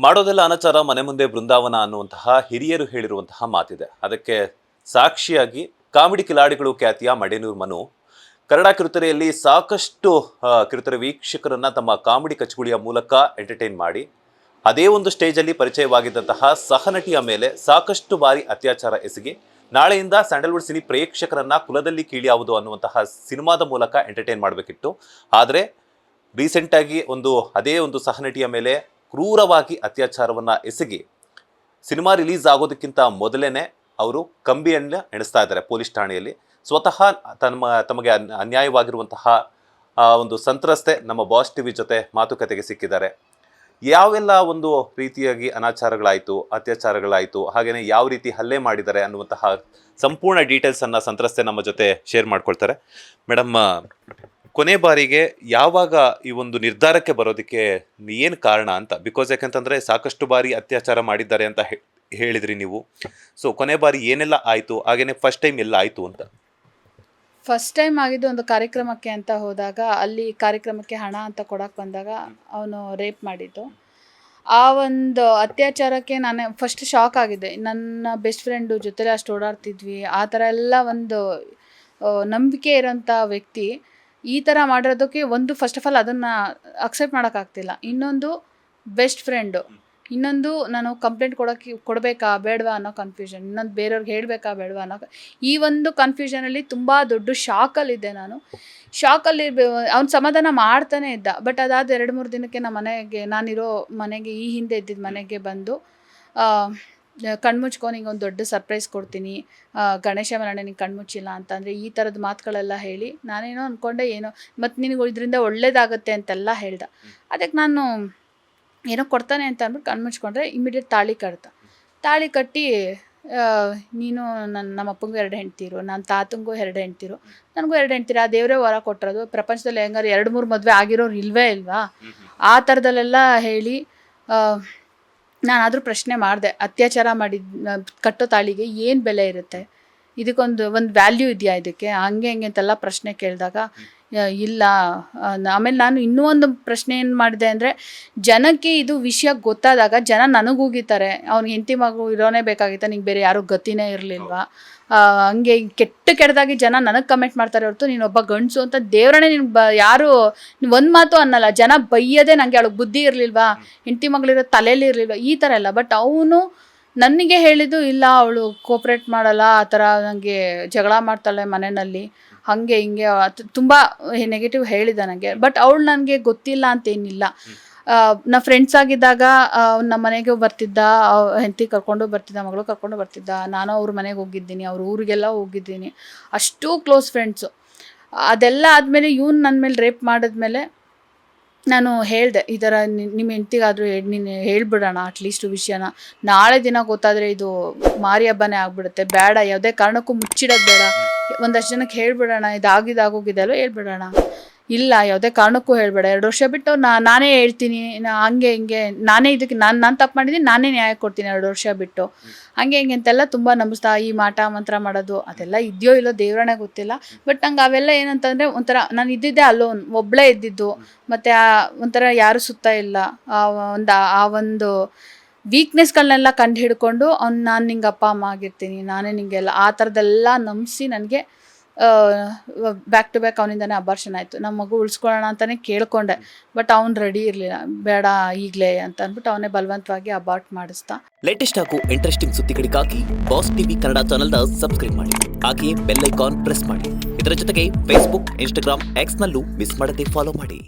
ಮಾಡೋದೆಲ್ಲ ಅನಾಚಾರ ಮನೆ ಮುಂದೆ ಬೃಂದಾವನ ಅನ್ನುವಂತಹ ಹಿರಿಯರು ಹೇಳಿರುವಂತಹ ಮಾತಿದೆ. ಅದಕ್ಕೆ ಸಾಕ್ಷಿಯಾಗಿ ಕಾಮಿಡಿ ಕಿಲಾಡಿಗಳು ಖ್ಯಾತಿಯ ಮಡೇನೂರು ಮನು ಕನ್ನಡ ಕಿರುತೆರೆಯಲ್ಲಿ ಸಾಕಷ್ಟು ಕಿರುತೆರೆ ವೀಕ್ಷಕರನ್ನ ತಮ್ಮ ಕಾಮಿಡಿ ಕಚಗುಳಿಯ ಮೂಲಕ ಎಂಟರ್ಟೈನ್ ಮಾಡಿ ಅದೇ ಒಂದು ಸ್ಟೇಜಲ್ಲಿ ಪರಿಚಯವಾಗಿದ್ದಂತಹ ಸಹನಟಿಯ ಮೇಲೆ ಸಾಕಷ್ಟು ಬಾರಿ ಅತ್ಯಾಚಾರ ಎಸಗಿ ನಾಳೆಯಿಂದ ಸ್ಯಾಂಡಲ್ವುಡ್ ಸಿನಿ ಪ್ರೇಕ್ಷಕರನ್ನ ಕುಲದಲ್ಲಿ ಕೀಳ್ಯಾವುದು ಅನ್ನುವಂತಹ ಸಿನಿಮಾದ ಮೂಲಕ ಎಂಟರ್ಟೈನ್ ಮಾಡಬೇಕಿತ್ತು. ಆದರೆ ರೀಸೆಂಟಾಗಿ ಅದೇ ಒಂದು ಸಹನಟಿಯ ಮೇಲೆ ಕ್ರೂರವಾಗಿ ಅತ್ಯಾಚಾರವನ್ನು ಎಸಗಿ ಸಿನಿಮಾ ರಿಲೀಸ್ ಆಗೋದಕ್ಕಿಂತ ಮೊದಲೇನೆ ಅವರು ಕಂಬಿಯನ್ನು ಎಣಿಸ್ತಾ ಇದ್ದಾರೆ ಪೊಲೀಸ್ ಠಾಣೆಯಲ್ಲಿ. ಸ್ವತಃ ತಮಗೆ ಅನ್ಯಾಯವಾಗಿರುವಂತಹ ಒಂದು ಸಂತ್ರಸ್ತೆ ನಮ್ಮ ಬಾಸ್ ಟಿವಿ ಜೊತೆ ಮಾತುಕತೆಗೆ ಸಿಕ್ಕಿದ್ದಾರೆ. ಯಾವೆಲ್ಲ ಒಂದು ರೀತಿಯಾಗಿ ಅನಾಚಾರಗಳಾಯಿತು, ಅತ್ಯಾಚಾರಗಳಾಯಿತು, ಹಾಗೆಯೇ ಯಾವ ರೀತಿ ಹಲ್ಲೆ ಮಾಡಿದ್ದಾರೆ ಅನ್ನುವಂತಹ ಸಂಪೂರ್ಣ ಡೀಟೇಲ್ಸನ್ನು ಸಂತ್ರಸ್ತೆ ನಮ್ಮ ಜೊತೆ ಶೇರ್ ಮಾಡ್ಕೊಳ್ತಾರೆ. ಮೇಡಮ್, ಕೊನೆ ಬಾರಿಗೆ ಯಾವಾಗ ಈ ಒಂದು ನಿರ್ಧಾರಕ್ಕೆ ಬರೋದಕ್ಕೆ ಏನು ಕಾರಣ ಅಂತ? ಬಿಕಾಸ್ ಯಾಕಂತಂದರೆ ಸಾಕಷ್ಟು ಬಾರಿ ಅತ್ಯಾಚಾರ ಮಾಡಿದ್ದಾರೆ ಅಂತ ಹೇಳಿದ್ರಿ ನೀವು. ಸೊ ಕೊನೆ ಬಾರಿ ಏನೆಲ್ಲ ಆಯಿತು, ಹಾಗೆಯೇ ಫಸ್ಟ್ ಟೈಮ್ ಎಲ್ಲ ಆಯಿತು ಅಂತ? ಫಸ್ಟ್ ಟೈಮ್ ಆಗಿದ್ದು ಒಂದು ಕಾರ್ಯಕ್ರಮಕ್ಕೆ ಅಂತ ಹೋದಾಗ, ಅಲ್ಲಿ ಕಾರ್ಯಕ್ರಮಕ್ಕೆ ಹಣ ಅಂತ ಕೊಡಕ್ಕೆ ಬಂದಾಗ ಅವನು ರೇಪ್ ಮಾಡಿದ್ದು. ಆ ಒಂದು ಅತ್ಯಾಚಾರಕ್ಕೆ ನಾನು ಫಸ್ಟ್ ಶಾಕ್ ಆಗಿದ್ದೆ. ನನ್ನ ಬೆಸ್ಟ್ ಫ್ರೆಂಡು ಜೊತೆಲೆ ಅಷ್ಟು ಓಡಾಡ್ತಿದ್ವಿ, ಆ ಥರ ಎಲ್ಲ ಒಂದು ನಂಬಿಕೆ ಇರೋಂಥ ವ್ಯಕ್ತಿ ಈ ಥರ ಮಾಡಿರೋದಕ್ಕೆ ಒಂದು ಫಸ್ಟ್ ಆಫ್ ಆಲ್ ಅದನ್ನು ಅಕ್ಸೆಪ್ಟ್ ಮಾಡೋಕ್ಕಾಗ್ತಿಲ್ಲ. ಇನ್ನೊಂದು ಬೆಸ್ಟ್ ಫ್ರೆಂಡು, ಇನ್ನೊಂದು ನಾನು ಕಂಪ್ಲೇಂಟ್ ಕೊಡಬೇಕಾ ಬೇಡವಾ ಅನ್ನೋ ಕನ್ಫ್ಯೂಷನ್, ಇನ್ನೊಂದು ಬೇರೆಯವ್ರಿಗೆ ಹೇಳಬೇಕಾ ಬೇಡವಾ ಅನ್ನೋ ಈ ಒಂದು ಕನ್ಫ್ಯೂಷನಲ್ಲಿ ತುಂಬ ದೊಡ್ಡ ಶಾಕಲ್ಲಿದ್ದೆ ನಾನು. ಶಾಕಲ್ಲಿ ಅವ್ನು ಸಮಾಧಾನ ಮಾಡ್ತಾನೆ ಇದ್ದ. ಬಟ್ ಅದಾದ 2-3 ದಿನಕ್ಕೆ ನಾನಿರೋ ಮನೆಗೆ, ಈ ಹಿಂದೆ ಇದ್ದಿದ್ದ ಮನೆಗೆ ಬಂದು ಕಣ್ಮುಚ್ಕೊ, ನಿಂಗೆ ಒಂದು ದೊಡ್ಡ ಸರ್ಪ್ರೈಸ್ ಕೊಡ್ತೀನಿ, ಗಣೇಶ ಮರಣೆ ನಿಂಗೆ ಕಣ್ಮುಚ್ಚಿಲ್ಲ ಅಂತಂದರೆ ಈ ಥರದ ಮಾತುಗಳೆಲ್ಲ ಹೇಳಿ ನಾನೇನೋ ಅಂದ್ಕೊಂಡೆ, ಏನೋ ಮತ್ತು ನಿನಗೆ ಇದರಿಂದ ಒಳ್ಳೇದಾಗುತ್ತೆ ಅಂತೆಲ್ಲ ಹೇಳ್ದ. ಅದಕ್ಕೆ ನಾನು ಏನೋ ಕೊಡ್ತಾನೆ ಅಂತ ಅಂದ್ಬಿಟ್ಟು ಕಣ್ಮುಚ್ಕೊಂಡ್ರೆ ಇಮಿಡಿಯೇಟ್ ತಾಳಿ ಕಟ್ಟಿ ನೀನು ನಮ್ಮ ಅಪ್ಪಂಗೂ 2 ಹೆಂಡ್ತಿರು, ನನ್ನ ತಾತಂಗೂ 2 ಹೆಂಡ್ತಿರು, ನನಗೂ 2 ಹೆಂಡ್ತಿರು, ಆ ದೇವರೇ ವರ ಕೊಟ್ಟಿರೋದು, ಪ್ರಪಂಚದಲ್ಲಿ ಹೆಂಗಾರು 2-3 ಮದುವೆ ಆಗಿರೋರು ಇಲ್ವಾ ಆ ಥರದಲ್ಲೆಲ್ಲ ಹೇಳಿ ನಾನಾದರೂ ಪ್ರಶ್ನೆ ಮಾಡಿದೆ, ಅತ್ಯಾಚಾರ ಕಟ್ಟೋ ತಾಳಿಗೆ ಏನು ಬೆಲೆ ಇರುತ್ತೆ, ಇದಕ್ಕೊಂದು ವ್ಯಾಲ್ಯೂ ಇದೆಯಾ ಇದಕ್ಕೆ, ಹಂಗೆ ಅಂತೆಲ್ಲ ಪ್ರಶ್ನೆ ಕೇಳಿದಾಗ ಇಲ್ಲ. ಆಮೇಲೆ ನಾನು ಇನ್ನೂ ಒಂದು ಪ್ರಶ್ನೆ ಏನು ಮಾಡಿದೆ ಅಂದರೆ, ಜನಕ್ಕೆ ಇದು ವಿಷಯ ಗೊತ್ತಾದಾಗ ಜನ ನನಗೂಗಿತಾರೆ, ಅವ್ನಿಗೆ ಹೆಂಡತಿ ಮಗು ಇರೋನೇ ಬೇಕಾಗಿತ್ತ, ನಿಂಗೆ ಬೇರೆ ಯಾರೂ ಗತಿನೇ ಇರಲಿಲ್ವಾ, ಹಂಗೆ ಕೆಟ್ಟದಾಗಿ ಜನ ನನಗೆ ಕಮೆಂಟ್ ಮಾಡ್ತಾರೆ ಹೊರತು ನೀನೊಬ್ಬ ಗಂಡಸು ಅಂತ ದೇವರನ್ನೇ ಯಾರು ಒಂದು ಮಾತು ಅನ್ನಲ್ಲ. ಜನ ಬೈಯೋದೇ ನನಗೆ ಅವಳಿಗೆ ಬುದ್ಧಿ ಇರಲಿಲ್ವಾ, ಹೆಂಡತಿ ಮಗಳಿರೋ ತಲೆಯಲ್ಲಿ ಇರಲಿಲ್ವಾ, ಈ ಥರ ಎಲ್ಲ. ಬಟ್ ಅವನು ನನಗೆ ಹೇಳಿದ್ದು ಇಲ್ಲ, ಅವಳು ಕೋಪ್ರೇಟ್ ಮಾಡಲ್ಲ, ಆ ಥರ ನನಗೆ ಜಗಳ ಮಾಡ್ತಾಳೆ ಮನೆಯಲ್ಲಿ, ಹಾಗೆ ಹಿಂಗೆ ತುಂಬ ನೆಗೆಟಿವ್ ಹೇಳಿದ ನನಗೆ. ಬಟ್ ಅವಳು ನನಗೆ ಗೊತ್ತಿಲ್ಲ ಅಂತೇನಿಲ್ಲ. ನಾ ಫ್ರೆಂಡ್ಸ್ ಆಗಿದ್ದಾಗ ನಮ್ಮ ಮನೆಗೆ ಬರ್ತಿದ್ದ, ಹೆಂಡತಿ ಕರ್ಕೊಂಡು ಬರ್ತಿದ್ದ, ಮಗಳು ಕರ್ಕೊಂಡು ಬರ್ತಿದ್ದ, ನಾನು ಅವ್ರ ಮನೆಗೆ ಹೋಗಿದ್ದೀನಿ, ಅವ್ರ ಊರಿಗೆಲ್ಲ ಹೋಗಿದ್ದೀನಿ, ಅಷ್ಟು ಕ್ಲೋಸ್ ಫ್ರೆಂಡ್ಸು. ಅದೆಲ್ಲ ಆದಮೇಲೆ ಇವನು ನನ್ನ ಮೇಲೆ ರೇಪ್ ಮಾಡಿದ್ಮೇಲೆ ನಾನು ಹೇಳಿದೆ, ಈ ಥರ ನಿಮ್ಮ ಹೆಂಡ್ತಿಗಾದರೂ ನೀನು ಹೇಳ್ಬಿಡೋಣ ಅಟ್ಲೀಸ್ಟು ವಿಷಯನ, ನಾಳೆ ದಿನ ಗೊತ್ತಾದರೆ ಇದು ಮಾರಿ ಹಬ್ಬನೇ ಆಗ್ಬಿಡುತ್ತೆ, ಬೇಡ, ಯಾವುದೇ ಕಾರಣಕ್ಕೂ ಮುಚ್ಚಿಡೋದು ಬೇಡ, ಒಂದಷ್ಟು ಜನಕ್ಕೆ ಹೇಳ್ಬಿಡೋಣ, ಇದಾಗೋಗಿದೆ ಅಲ್ವ ಹೇಳ್ಬಿಡೋಣ. ಇಲ್ಲ, ಯಾವುದೇ ಕಾರಣಕ್ಕೂ ಹೇಳಬೇಡ, 2 ವರ್ಷ ಬಿಟ್ಟು ನಾನೇ ಹೇಳ್ತೀನಿ, ಹಂಗೆ ಹಿಂಗೆ, ನಾನೇ ಇದಕ್ಕೆ ನಾನು ತಪ್ಪು ಮಾಡಿದ್ದೀನಿ, ನಾನೇ ನ್ಯಾಯ ಕೊಡ್ತೀನಿ 2 ವರ್ಷ ಬಿಟ್ಟು, ಹಂಗೆ ಹಿಂಗೆ ಅಂತೆಲ್ಲ ತುಂಬ ನಂಬಿಸ್ತಾ, ಈ ಮಾಟ ಮಂತ್ರ ಮಾಡೋದು ಅದೆಲ್ಲ ಇದೆಯೋ ಇಲ್ಲೋ ದೇವ್ರನೇ ಗೊತ್ತಿಲ್ಲ. ಬಟ್ ನಂಗೆ ಅವೆಲ್ಲ ಏನಂತಂದರೆ ಒಂಥರ, ನಾನು ಇದ್ದಿದ್ದೆ ಅಲ್ಲೋನ್, ಒಬ್ಬಳೇ ಇದ್ದಿದ್ದು, ಮತ್ತು ಒಂಥರ ಯಾರೂ ಸುತ್ತ ಇಲ್ಲ, ಆ ಒಂದು ವೀಕ್ನೆಸ್ಗಳನ್ನೆಲ್ಲ ಕಂಡು ಹಿಡ್ಕೊಂಡು ನಾನು ನಿಂಗೆ ಅಪ್ಪ ಅಮ್ಮ ಆಗಿರ್ತೀನಿ, ನಾನೇ ನಿಂಗೆಲ್ಲ ಆ ಥರದ್ದೆಲ್ಲ ನಂಬಿಸಿ ನನಗೆ ಬ್ಯಾಕ್ ಟು ಬ್ಯಾಕ್ ಅವನಿಂದನೇ ಅಬಾರ್ಷನ್ ಆಯಿತು. ನಮ್ಮ ಮಗು ಉಳಿಸ್ಕೊಳ್ಳೋಣ ಅಂತಲೇ ಕೇಳ್ಕೊಂಡೆ. ಬಟ್ ಅವ್ನು ರೆಡಿ ಇರಲಿಲ್ಲ, ಬೇಡ ಈಗಲೇ ಅಂತ ಅಂದ್ಬಿಟ್ಟು ಅವನೇ ಬಲವಂತವಾಗಿ ಅಬಾರ್ಟ್ ಮಾಡಿಸ್ತಾ. ಲೇಟೆಸ್ಟ್ ಹಾಗೂ ಇಂಟ್ರೆಸ್ಟಿಂಗ್ ಸುದ್ದಿಗಳಿಗಾಗಿ ಬಾಸ್ ಟಿವಿ ಕನ್ನಡ ಚಾನೆಲ್ನ ಸಬ್ಸ್ಕ್ರೈಬ್ ಮಾಡಿ, ಹಾಗೆಯೇ ಬೆಲ್ ಐಕಾನ್ ಪ್ರೆಸ್ ಮಾಡಿ. ಇದರ ಜೊತೆಗೆ ಫೇಸ್ಬುಕ್, ಇನ್ಸ್ಟಾಗ್ರಾಮ್, ಎಕ್ಸ್ನಲ್ಲೂ ಮಿಸ್ ಮಾಡದೆ ಫಾಲೋ ಮಾಡಿ.